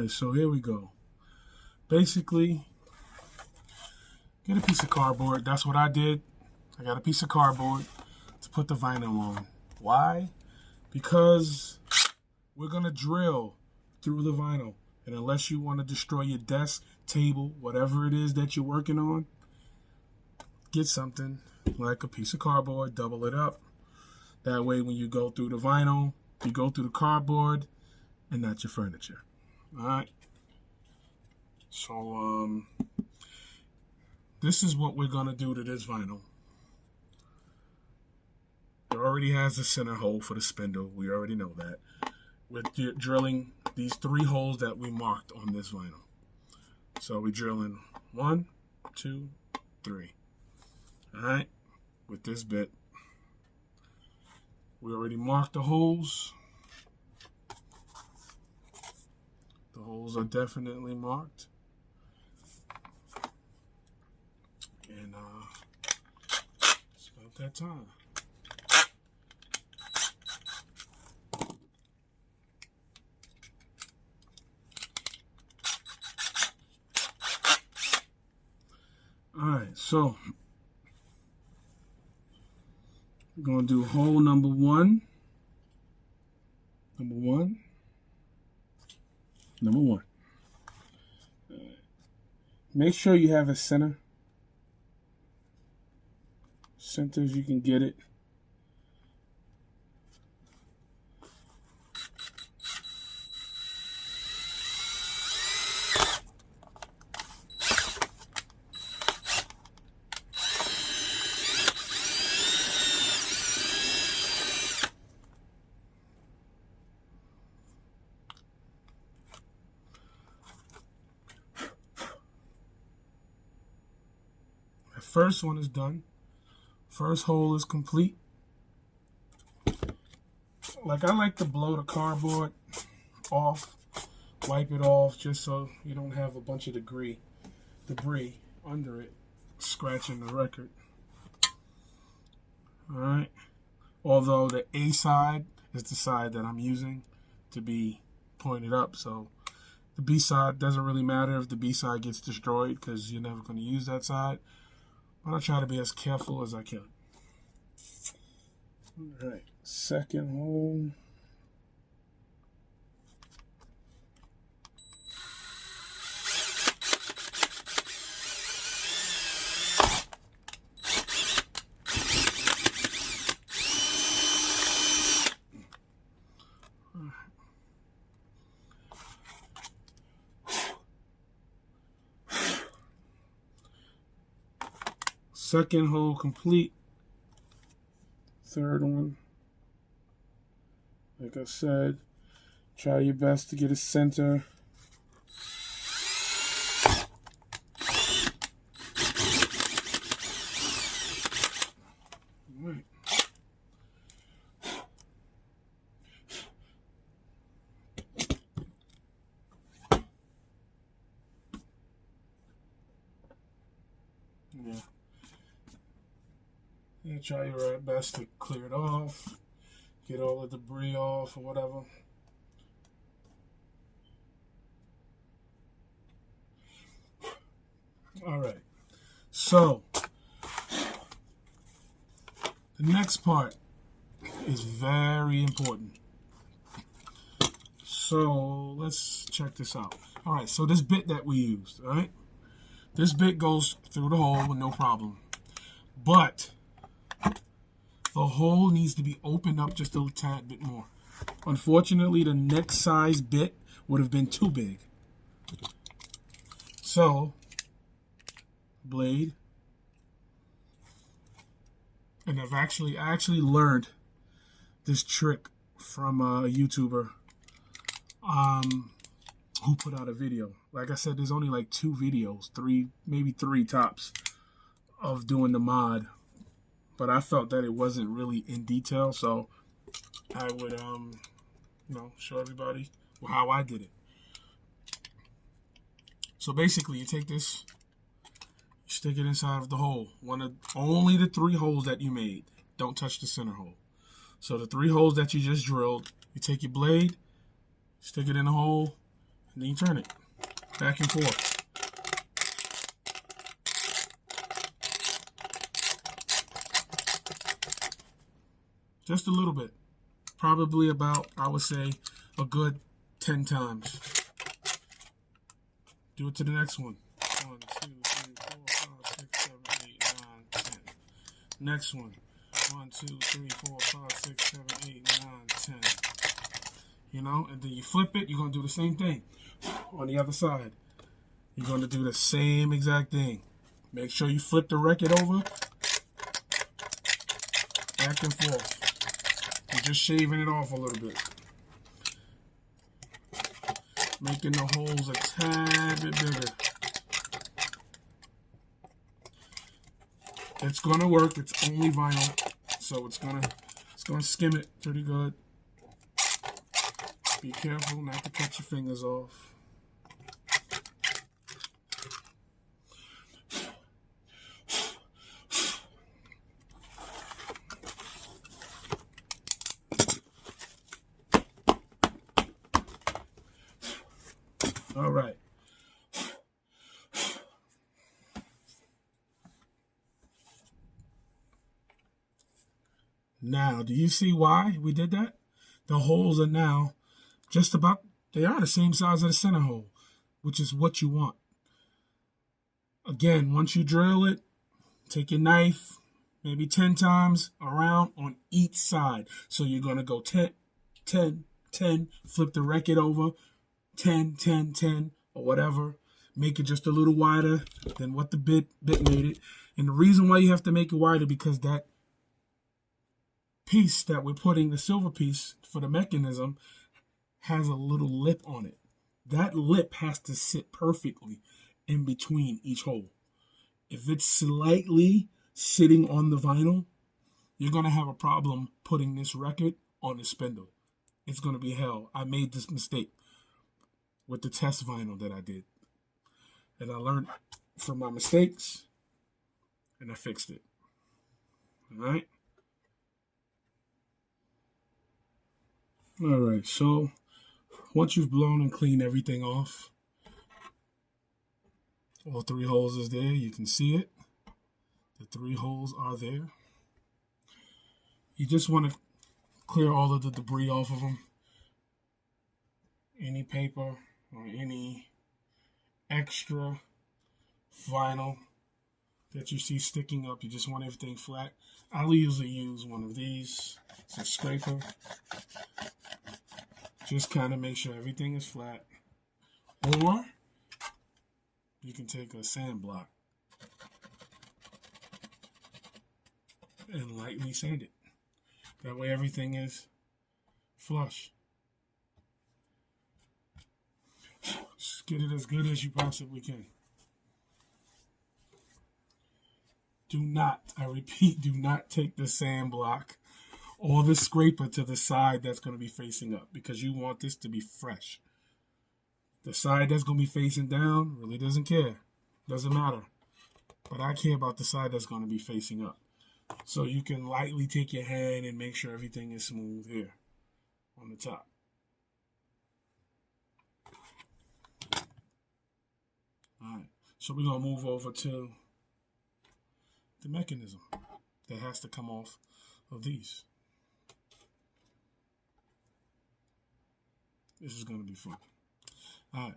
Alright, so here we go. Basically, get a piece of cardboard. That's what I did. I got a piece of cardboard to put the vinyl on. Why? Because we're going to drill through the vinyl. And unless you want to destroy your desk, table, whatever it is that you're working on, get something like a piece of cardboard, double it up. That way when you go through the vinyl, you go through the cardboard and not your furniture. Alright? So, this is what we're going to do to this vinyl. It already has a center hole for the spindle. We already know that. We're drilling these 3 holes that we marked on this vinyl. So we're drilling 1, 2, 3. Alright? With this bit. We already marked the holes. The holes are definitely marked. And it's about that time. Alright, so we're going to do hole number 1. Number 1. Make sure you have a center. Center as you can get it. The first one is done. First hole is complete. Like, I like to blow the cardboard off, wipe it off, just so you don't have a bunch of debris under it scratching the record. Alright. Although the A side is the side that I'm using to be pointed up, so the B side doesn't really matter if the B side gets destroyed because you're never going to use that side. But I try to be as careful as I can. Alright, second hole. Second hole complete. Third one. Like I said, try your best to get a center. Right. Yeah. You try your best to clear it off, get all the debris off or whatever. Alright, so the next part is very important. So let's check this out. Alright, so this bit that we used, alright? This bit goes through the hole with no problem. But the hole needs to be opened up just a tad bit more. Unfortunately, the next size bit would have been too big. So, blade. And I actually learned this trick from a YouTuber who put out a video. Like I said, there's only like 2 videos, maybe 3 tops, of doing the mod. But I felt that it wasn't really in detail, so I would, show everybody how I did it. So basically, you take this, you stick it inside of the hole. Only the 3 holes that you made. Don't touch the center hole. So the 3 holes that you just drilled, you take your blade, stick it in the hole, And then you turn it back and forth. Just a little bit. Probably about, I would say, a good 10 times. Do it to the next one. 1, 2, 3, 4, 5, 6, 7, 8, 9, 10. Next one. 1, 2, 3, 4, 5, 6, 7, 8, 9, 10. You know, and then you flip it, you're going to do the same thing. On the other side, you're going to do the same exact thing. Make sure you flip the record over. Back and forth. You're just shaving it off a little bit. Making the holes a tad bit bigger. It's gonna work. It's only vinyl, so it's gonna skim it pretty good. Be careful not to cut your fingers off. All right. Now, do you see why we did that? The holes are now just about, they are the same size as the center hole, which is what you want. Again, once you drill it, take your knife, maybe 10 times around on each side. So you're going to go 10, 10, 10, flip the record over, 10, 10, 10, or whatever. Make it just a little wider than what the bit made it. And the reason why you have to make it wider, because that piece that we're putting, the silver piece for the mechanism, has a little lip on it. That lip has to sit perfectly in between each hole. If it's slightly sitting on the vinyl, you're going to have a problem putting this record on the spindle. It's going to be hell. I made this mistake with the test vinyl that I did. And I learned from my mistakes, and I fixed it. All right? All right, so once you've blown and cleaned everything off, all 3 holes is there. You can see it. The 3 holes are there. You just want to clear all of the debris off of them. Any paper or any extra vinyl that you see sticking up, you just want everything flat. I'll usually use one of these. It's a scraper. Just kind of make sure everything is flat. Or you can take a sand block and lightly sand it. That way everything is flush. Just get it as good as you possibly can. Do not, I repeat, do not take the sand block or the scraper to the side that's going to be facing up, because you want this to be fresh. The side that's going to be facing down really doesn't care. Doesn't matter. But I care about the side that's going to be facing up. So you can lightly take your hand and make sure everything is smooth here on the top. All right. So we're going to move over to the mechanism that has to come off of these. This is going to be fun. All right.